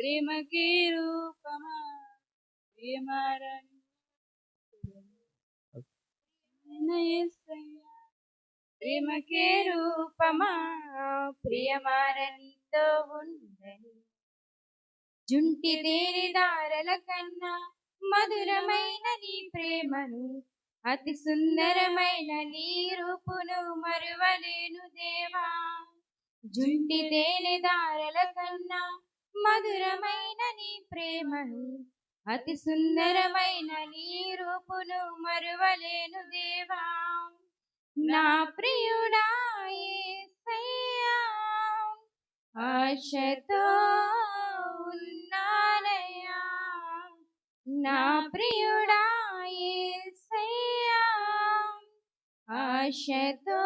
ప్రేమకే రూపమా ప్రియమారని యేసయ్యా ప్రేమకే రూపమా ప్రియమారనితో ఉండని జుంటి తేనె దారల కన్నా మధురమైన నీ ప్రేమను అతి సుందరమైన నీ రూపును మరువలేను దేవా. జుంటి తేనె దారల కన్నా మధురమైన నీ ప్రేమను అతి సుందరమైన నీ రూపును మరువలేను దేవా. నా ప్రియుడా యేసయ్యా ఆశతో ఉన్నానయ్యా. నా ప్రియుడా యేసయ్యా ఆశతో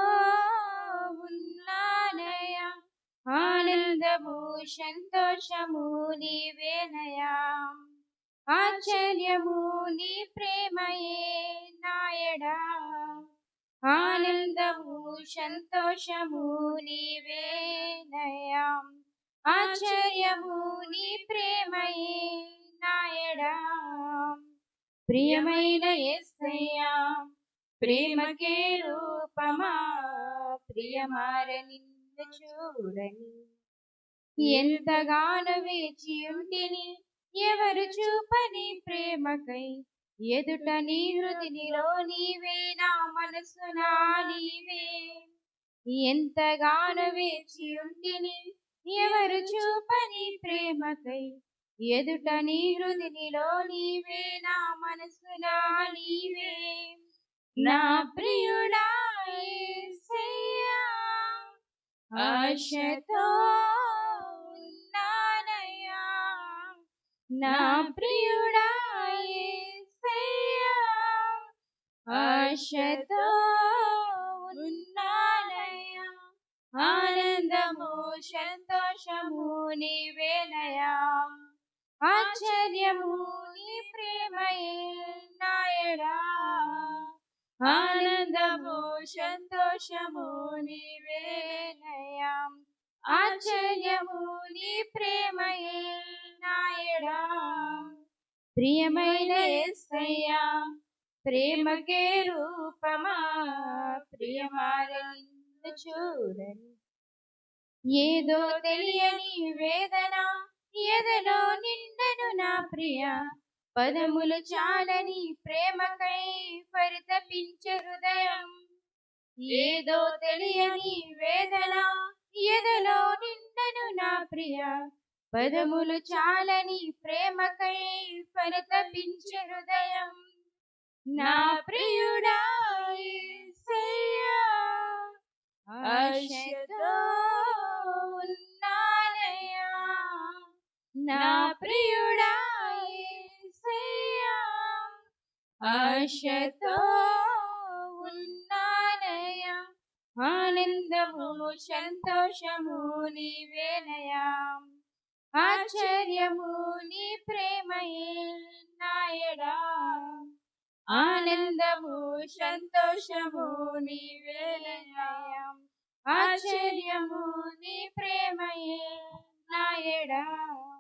ఉన్నానయ్యా. ఆనందము సంతోషము నీవేనయ్యా. ఆశ్చర్యము నీ ప్రేమయే నాయడా. ఆనందము సంతోషము నీవేనయ్యా. ఆశ్చర్యము నీ ప్రేమయే నాయడా. ప్రియమైన యేసయ్యా ప్రేమకే రూపమా ప్రియమారని చూడని ఎంతగానో వేచి ఉంటిని ఎవరు చూపని ప్రేమకై. ఎదుట నీ హృదిలో నీవే నా మనసునా నీవే. ఎంతగానో వేచి ఉంటిని ఎవరు చూపని ప్రేమకై. ఎదుట నీ హృదిలో నీవే నా మనసునా నీవే. నా ప్రియుడా యేసయ్యా ఆశతో ఉన్నానయ్యా. నా ప్రియుడా యేసయ్యా ఆశతో ఉన్నానయ్యా. ఆనందము సంతోషము నీవేనయ్యా. ఆశ్చర్యము నీ ప్రేమయే నాయడా. ఆనందము సంతోషము నీవేనయ్యా. ఆశ్చర్యము నీ ప్రేమయే నాయడా. ప్రియమైన యేసయ్యా ప్రేమకే రూపమా ప్రియమారని చూడని ఏదో తెలియని వేదన ఎదలో నిండను నా ప్రియ. పదములు చాలని ప్రేమకై పరితపించే హృదయం. ఏదో తెలియని వేదన ఎదలో నిండను నా ప్రియ. పదములు చాలని ప్రేమకై పరితపించే హృదయం. నా ప్రియుడా యేసయ్యా ఆశతో ఉన్నానయ్యా. నా ప్రియుడా యేసయ్యా ఆశతో ఉన్నానయ్యా. ఆనందము సంతోషము నీవేనయ్యా. ఆశ్చర్యము నీ ప్రేమయే నాయడా. ఆనందము సంతోషము నీవేనయ్యా. ఆశ్చర్యము నీ ప్రేమయే నాయడా.